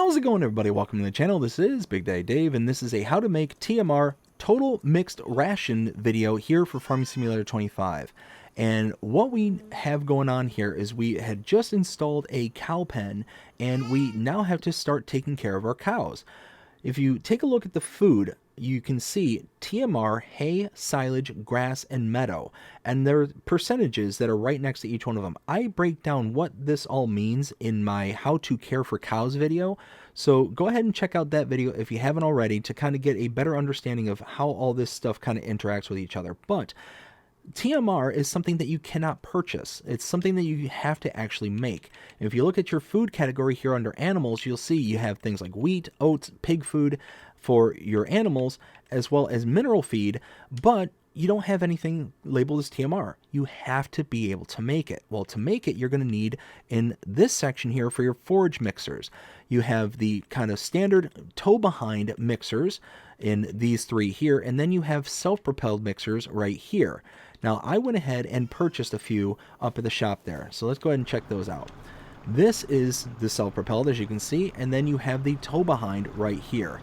How's it going, everybody? Welcome to the channel. This is Big Daddy Dave, and this is a how to make TMR Total Mixed Ration video here for Farming Simulator 25. And what we have going on here is we had just installed a cow pen, and we now have to start taking care of our cows. If you take a look at the food, you can see TMR, hay, silage, grass, and meadow. And there are percentages that are right next to each one of them. I break down what this all means in my how to care for cows video. So go ahead and check out that video if you haven't already to kind of get a better understanding of how all this stuff kind of interacts with each other. But TMR is something that you cannot purchase. It's something that you have to actually make. And if you look at your food category here under animals, you'll see you have things like wheat, oats, pig food for your animals, as well as mineral feed, but you don't have anything labeled as TMR. You have to be able to make it. Well, to make it, you're going to need in this section here for your forage mixers. You have the kind of standard toe behind mixers in these three here, and then you have self-propelled mixers right here. Now, I went ahead and purchased a few up at the shop there, so let's go ahead and check those out. This is the self-propelled, as you can see, and then you have the toe behind right here.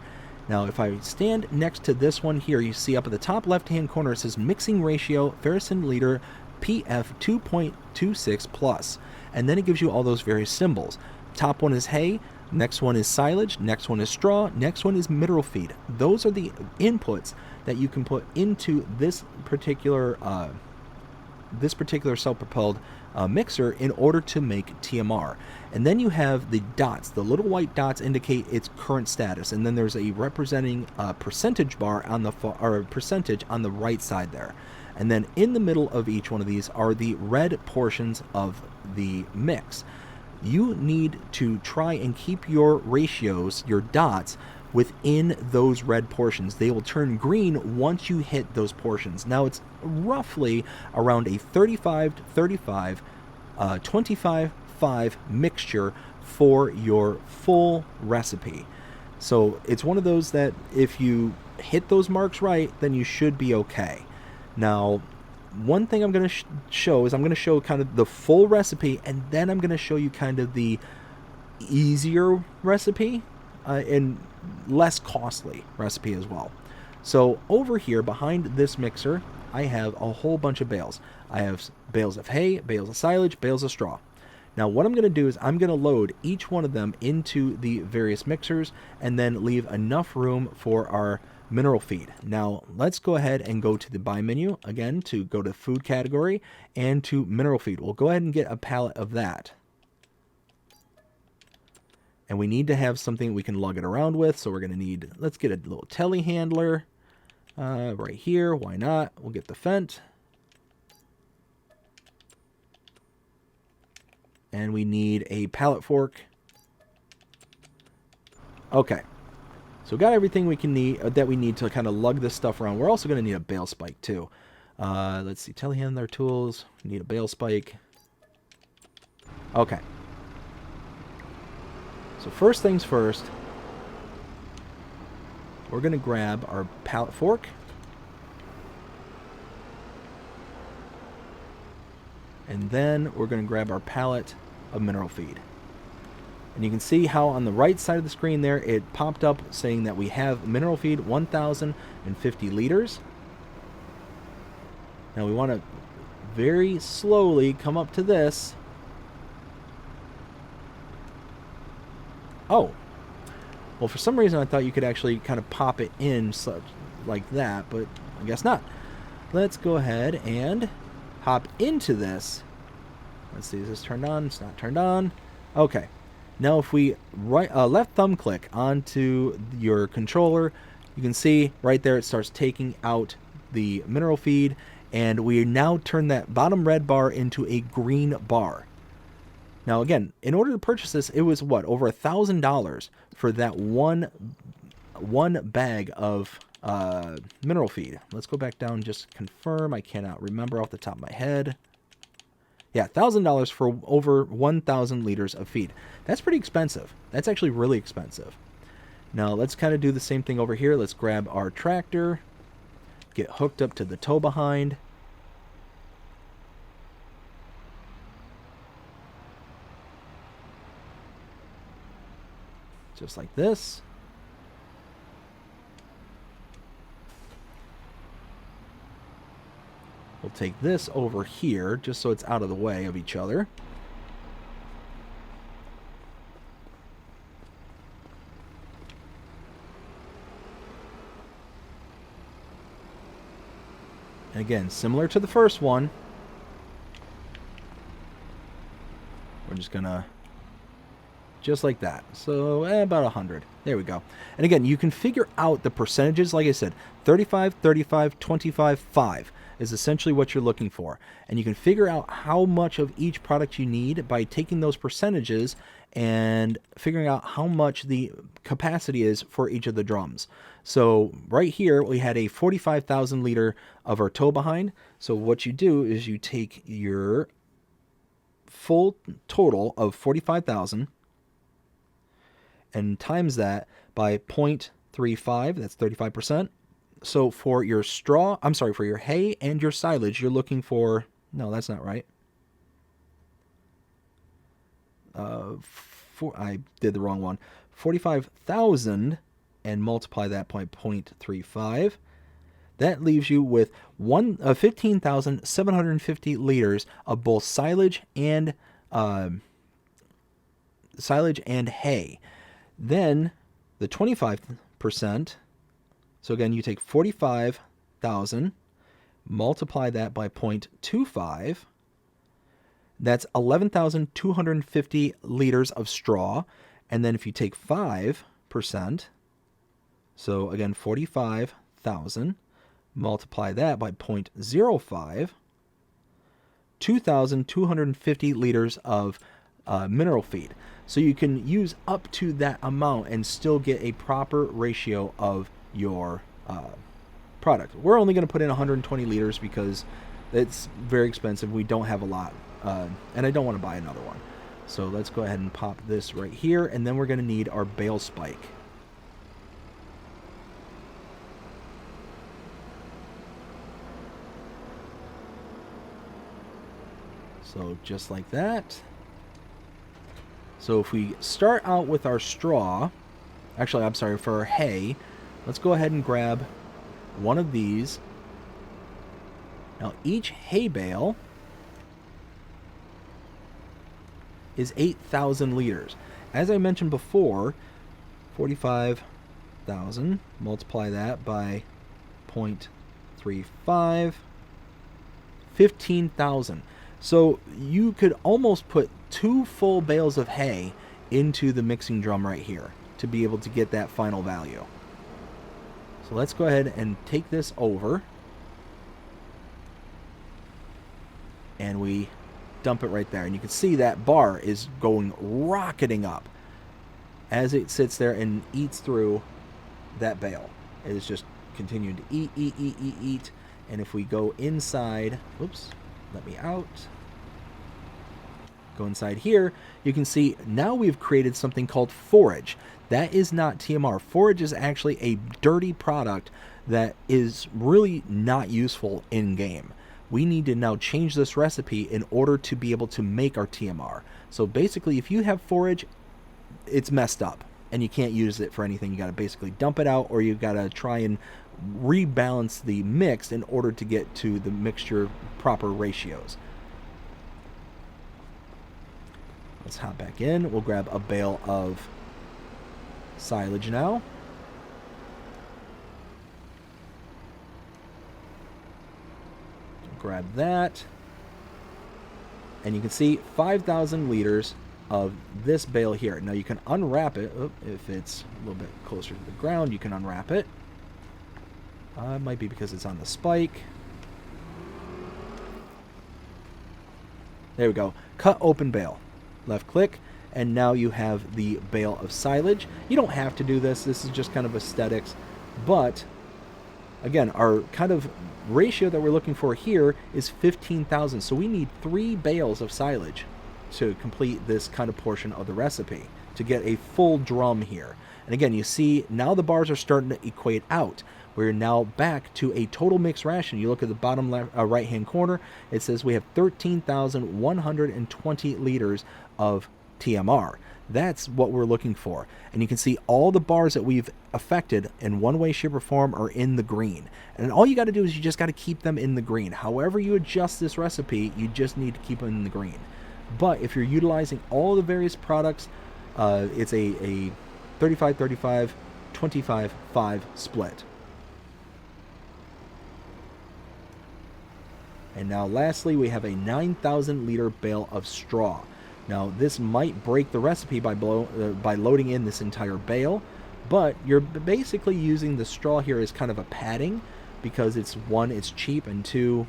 Now, if I stand next to this one here, you see up at the top left-hand corner, it says Mixing Ratio, Ferguson Liter, PF 2.26 plus, and then it gives you all those various symbols. Top one is hay, next one is silage, next one is straw, next one is mineral feed. Those are the inputs that you can put into this particular self-propelled mixer in order to make TMR. And then you have the dots. The little white dots indicate its current status, and then there's a representing percentage bar on the percentage on the right side there. And then in the middle of each one of these are the red portions of the mix. You need to try and keep your ratios, your dots, within those red portions. They will turn green once you hit those portions. Now it's roughly around a 35-35, 25-5 mixture for your full recipe. So it's one of those that if you hit those marks right, then you should be okay. Now, one thing I'm going to show is I'm going to show kind of the full recipe, and then I'm going to show you kind of the easier recipe and less costly recipe as well. So over here behind this mixer, I have a whole bunch of bales. I have bales of hay, bales of silage, bales of straw. Now what I'm going to do is I'm going to load each one of them into the various mixers and then leave enough room for our mineral feed. Now let's go ahead and go to the buy menu again to go to food category and to mineral feed. We'll go ahead and get a pallet of that. And we need to have something we can lug it around with, so we're going to need, let's get a little telehandler right here. Why not? We'll get the Fent. And we need a pallet fork. Okay. So we got everything we can need that we need to kind of lug this stuff around. We're also going to need a bale spike too. Let's see, telehandler tools. We need a bale spike. Okay. So first things first, we're going to grab our pallet fork. And then we're going to grab our pallet of mineral feed. And you can see how on the right side of the screen there, it popped up saying that we have mineral feed 1,050 liters. Now we want to very slowly come up to this. Oh, well, for some reason I thought you could actually kind of pop it in like that, but I guess not. Let's go ahead and hop into this. Let's see, is this turned on? It's not turned on. Okay. Now if we left thumb click onto your controller, you can see right there it starts taking out the mineral feed, and we now turn that bottom red bar into a green bar. Now again, in order to purchase this, it was what, over $1,000 for that one bag of mineral feed. Let's go back down and just confirm. I cannot remember off the top of my head. Yeah, $1,000 for over 1,000 liters of feed. That's pretty expensive. That's actually really expensive. Now let's kind of do the same thing over here. Let's grab our tractor, get hooked up to the tow behind. just like this. We'll take this over here just so it's out of the way of each other. And again, similar to the first one, we're just gonna, just like that. So about 100. There we go. And again, you can figure out the percentages. Like I said, 35, 35, 25, 5 is essentially what you're looking for. And you can figure out how much of each product you need by taking those percentages and figuring out how much the capacity is for each of the drums. So right here, we had a 45,000 liter of our tow behind. So what you do is you take your full total of 45,000 and times that by 0.35, that's 35%. So for your straw, I'm sorry, for your hay and your silage, you're looking for, no, that's not right. I did the wrong one. 45,000 and multiply that by 0.35. That leaves you with 15,750 liters of both silage and hay. Then the 25%, so again, you take 45,000, multiply that by 0.25, that's 11,250 liters of straw. And then if you take 5%, so again, 45,000, multiply that by 0.05, 2,250 liters of mineral feed. So you can use up to that amount and still get a proper ratio of your product. We're only going to put in 120 liters because it's very expensive. We don't have a lot, and I don't want to buy another one. So let's go ahead and pop this right here, and then we're going to need our bale spike. So just like that. So if we start out with our straw, actually, I'm sorry, for our hay, let's go ahead and grab one of these. Now, each hay bale is 8,000 liters. As I mentioned before, 45,000, multiply that by 0.35, 15,000. So you could almost put 2 full bales of hay into the mixing drum right here to be able to get that final value. So let's go ahead and take this over, and we dump it right there. And you can see that bar is going rocketing up as it sits there and eats through that bale. It is just continuing to eat. And if we go inside, oops, let me out. Go inside here, you can see now we've created something called forage. That is not TMR. Forage is actually a dirty product that is really not useful in game. We need to now change this recipe in order to be able to make our TMR. So basically, if you have forage, it's messed up and you can't use it for anything. You got to basically dump it out, or you got to try and rebalance the mix in order to get to the mixture proper ratios. Let's hop back in. We'll grab a bale of silage now. Grab that. And you can see 5,000 liters of this bale here. Now you can unwrap it. If it's a little bit closer to the ground, you can unwrap it. It might be because it's on the spike. There we go. Cut open bale. Left click, and now you have the bale of silage. You don't have to do this. This is just kind of aesthetics. But again, our kind of ratio that we're looking for here is 15,000. So we need 3 bales of silage to complete this kind of portion of the recipe to get a full drum here. And again, you see now the bars are starting to equate out. We're now back to a total mixed ration. You look at the bottom left, right-hand corner, it says we have 13,120 liters of TMR. That's what we're looking for. And you can see all the bars that we've affected in one way, shape, or form are in the green. And all you got to do is you just got to keep them in the green. However you adjust this recipe, you just need to keep them in the green. But if you're utilizing all the various products, it's a 35-35, 25-5 split. And now lastly, we have a 9,000 liter bale of straw. Now this might break the recipe by loading in this entire bale, but you're basically using the straw here as kind of a padding, because it's one, it's cheap, and two,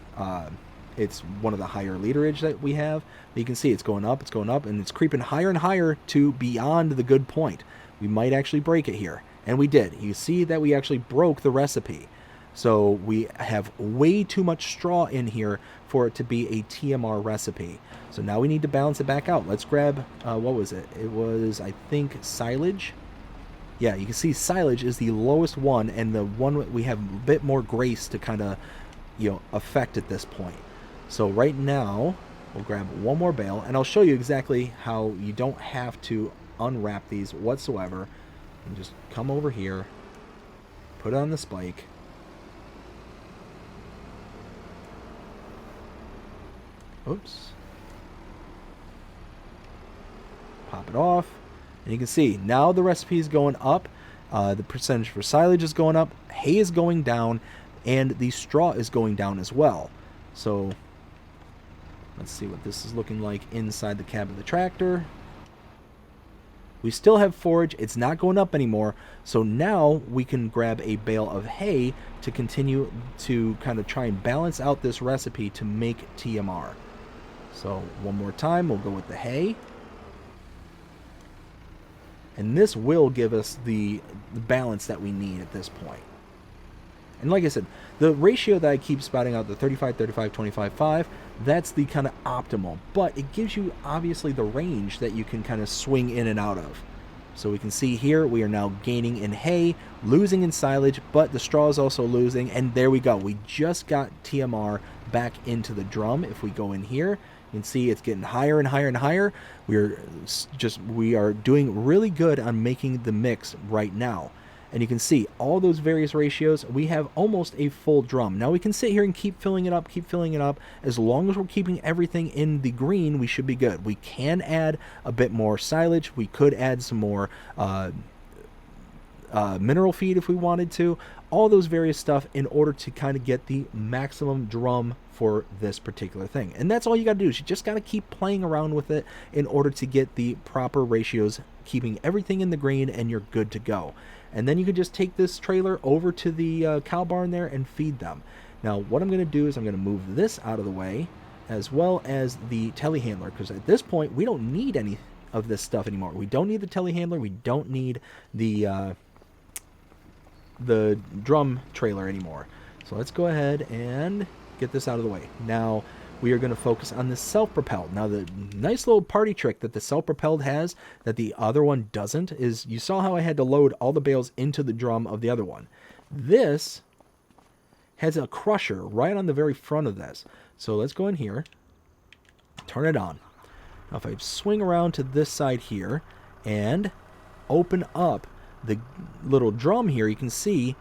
it's one of the higher literage that we have. You can see it's going up, and it's creeping higher and higher to beyond the good point. We might actually break it here, and we did. You see that we actually broke the recipe. So we have way too much straw in here for it to be a TMR recipe. So now we need to balance it back out. Let's grab, what was it? It was, I think, silage. Yeah, you can see silage is the lowest one, and the one we have a bit more grace to kind of, affect at this point. So right now, we'll grab one more bale, and I'll show you exactly how you don't have to unwrap these whatsoever. And just come over here, put it on the spike. Oops. Pop it off. And you can see now the recipe is going up. The percentage for silage is going up. Hay is going down. And the straw is going down as well. So let's see what this is looking like inside the cab of the tractor. We still have forage. It's not going up anymore. So now we can grab a bale of hay to continue to kind of try and balance out this recipe to make TMR. So one more time, we'll go with the hay. And this will give us the balance that we need at this point. And like I said, the ratio that I keep spouting out, the 35-35, 25-5, that's the kind of optimal. But it gives you, obviously, the range that you can kind of swing in and out of. So we can see here, we are now gaining in hay, losing in silage, but the straw is also losing. And there we go. We just got TMR back into the drum. If we go in here, you can see it's getting higher and higher and higher. We are doing really good on making the mix right now. And you can see all those various ratios. We have almost a full drum. Now we can sit here and keep filling it up, keep filling it up. As long as we're keeping everything in the green, we should be good. We can add a bit more silage. We could add some more mineral feed if we wanted to. All those various stuff in order to kind of get the maximum drum for this particular thing. And that's all you got to do, is you just got to keep playing around with it in order to get the proper ratios, keeping everything in the green, and you're good to go. And then you can just take this trailer over to the cow barn there and feed them. Now what I'm going to do is I'm going to move this out of the way, as well as the telehandler, because at this point we don't need any of this stuff anymore. We don't need the telehandler. We don't need the drum trailer anymore. So let's go ahead and get this out of the way. Now we are going to focus on the self-propelled. Now the nice little party trick that the self-propelled has that the other one doesn't is, you saw how I had to load all the bales into the drum of the other one. This has a crusher right on the very front of this. So let's go in here, turn it on. Now if I swing around to this side here and open up the little drum here, you can see,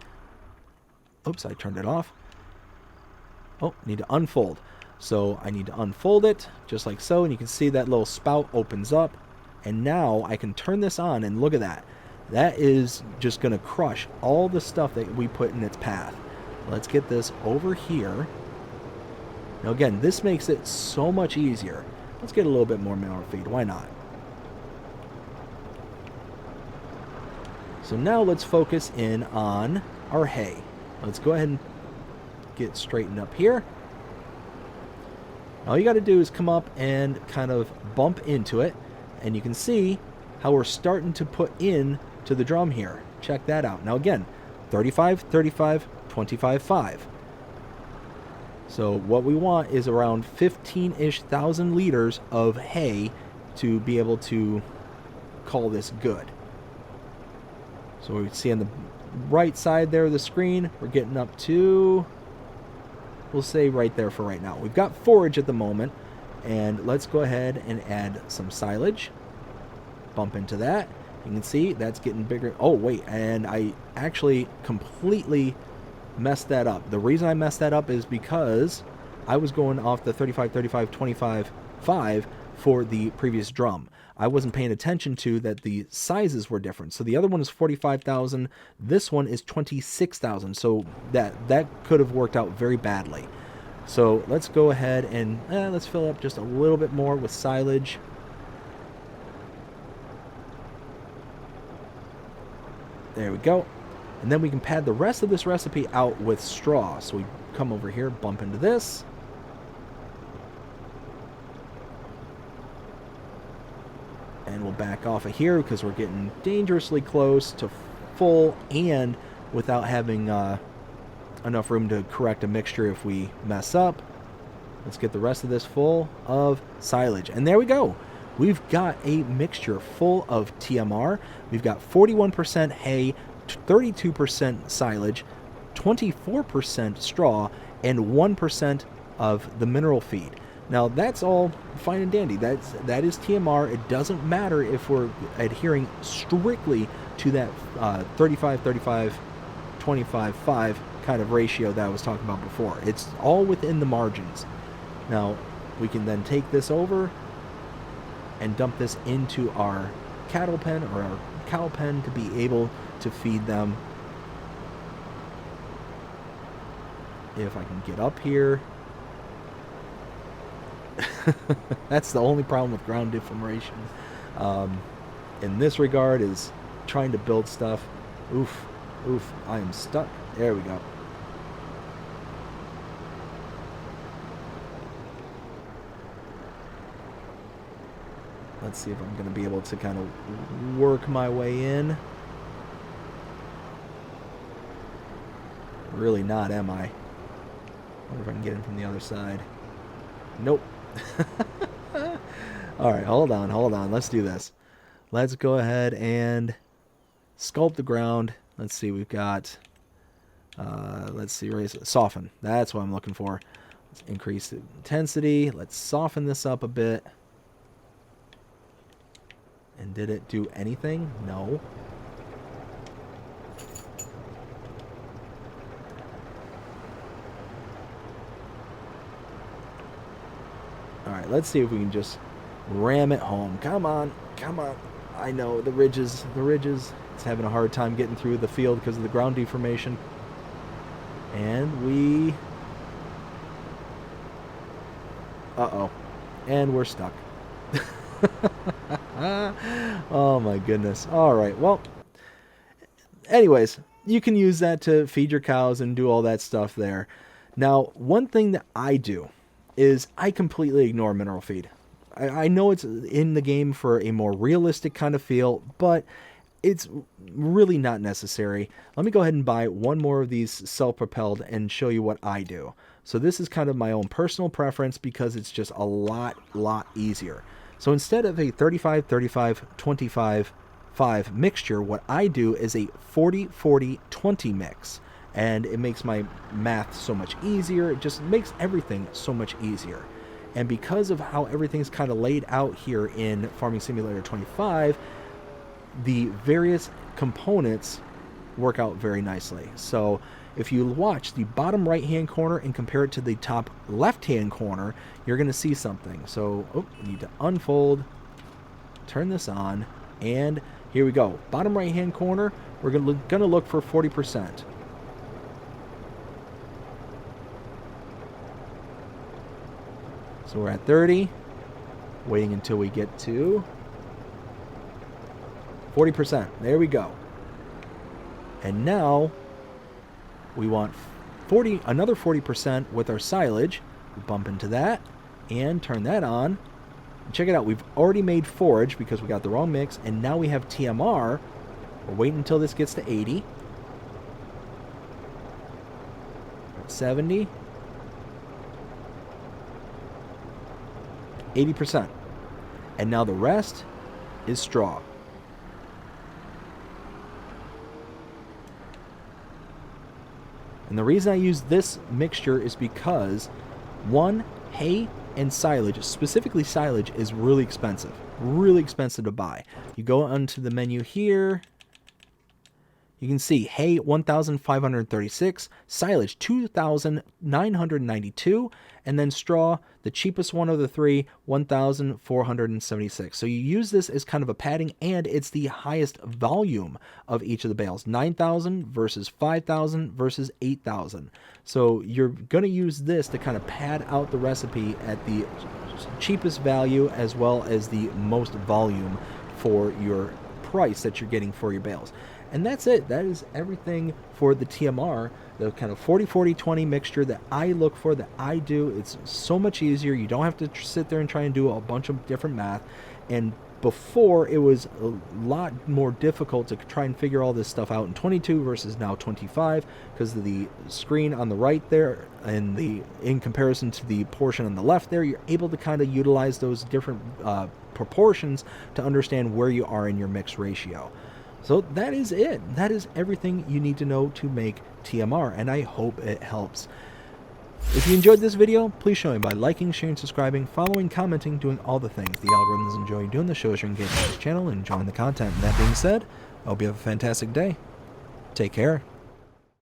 oops, I turned it off. Oh, need to unfold. So I need to unfold it just like so, and you can see that little spout opens up, and now I can turn this on, and look at that. That is just going to crush all the stuff that we put in its path. Let's get this over here. Now again, this makes it so much easier. Let's get a little bit more mineral feed. Why not? So now let's focus in on our hay. Let's go ahead and get straightened up here. All you got to do is come up and kind of bump into it, and you can see how we're starting to put in to the drum here. Check that out. Now again, 35, 35, 25, 5. So what we want is around 15-ish thousand liters of hay to be able to call this good. So we see on the right side there of the screen, we're getting up to, we'll say right there for right now. We've got forage at the moment, and let's go ahead and add some silage. Bump into that. You can see that's getting bigger. Oh, wait, and I actually completely messed that up. The reason I messed that up is because I was going off the 35, 35, 25, 5 for the previous drum. I wasn't paying attention to that the sizes were different. So the other one is 45,000. This one is 26,000. So that could have worked out very badly. So let's go ahead and let's fill up just a little bit more with silage. There we go. And then we can pad the rest of this recipe out with straw. So we come over here, bump into this. And we'll back off of here because we're getting dangerously close to full and without having enough room to correct a mixture if we mess up. Let's get the rest of this full of silage. And there we go. We've got a mixture full of TMR. We've got 41% hay, 32% silage, 24% straw, and 1% of the mineral feed. Now that's all fine and dandy. That is TMR. It doesn't matter if we're adhering strictly to that 35, 35, 25, 5 kind of ratio that I was talking about before. It's all within the margins. Now we can then take this over and dump this into our cattle pen or our cow pen to be able to feed them. If I can get up here. That's the only problem with ground deformation in this regard, is trying to build stuff. Oof, I am stuck. There we go. Let's see if I'm going to be able to kind of work my way in. Really not, am I? Wonder if I can get in from the other side. Nope. Alright, hold on. Let's do this. Let's go ahead and sculpt the ground. Let's see, we've got... let's see, raise it. Soften. That's what I'm looking for. Let's increase the intensity. Let's soften this up a bit. And did it do anything? No. Alright, let's see if we can just ram it home. Come on. I know, the ridges. It's having a hard time getting through the field because of the ground deformation. And we... Uh-oh. And we're stuck. Oh my goodness. Alright, well, anyways, you can use that to feed your cows and do all that stuff there. Now, one thing that I do is I completely ignore mineral feed. I know it's in the game for a more realistic kind of feel, but it's really not necessary. Let me go ahead and buy one more of these Self-Propelled and show you what I do. So this is kind of my own personal preference because it's just a lot easier. So instead of a 35, 35, 25, 5 mixture, what I do is a 40, 40, 20 mix. And it makes my math so much easier. It just makes everything so much easier. And because of how everything's kind of laid out here in Farming Simulator 25, the various components work out very nicely. So if you watch the bottom right hand corner and compare it to the top left hand corner, you're going to see something. So we need to unfold, turn this on, and here we go. Bottom right hand corner, we're going to look for 40%. So we're at 30, waiting until we get to 40%. There we go. And now we want another 40% with our silage. We bump into that and turn that on. And check it out. We've already made forage because we got the wrong mix, and now we have TMR. We're waiting until this gets to 80. 70. 80%. And now the rest is straw. And the reason I use this mixture is because, one, hay and silage, specifically silage, is really expensive. really expensive to buy. You go onto the menu here. You can see hay 1,536, silage 2,992, and then straw, the cheapest one of the three, 1,476. So you use this as kind of a padding, and it's the highest volume of each of the bales, 9,000 versus 5,000 versus 8,000. So you're going to use this to kind of pad out the recipe at the cheapest value as well as the most volume for your price that you're getting for your bales. And that's it. That is everything for the TMR, the kind of 40-40-20 mixture that I look for, that I do. It's so much easier. You don't have to sit there and try and do a bunch of different math. And before, it was a lot more difficult to try and figure all this stuff out in 22 versus now 25 because of the screen on the right there, and in comparison to the portion on the left there, you're able to kind of utilize those different proportions to understand where you are in your mix ratio. So that is it. That is everything you need to know to make TMR, and I hope it helps. If you enjoyed this video, please show me by liking, sharing, subscribing, following, commenting, doing all the things. The algorithms enjoy doing the shows, you're engaged with this channel and enjoying the content. And that being said, I hope you have a fantastic day. Take care.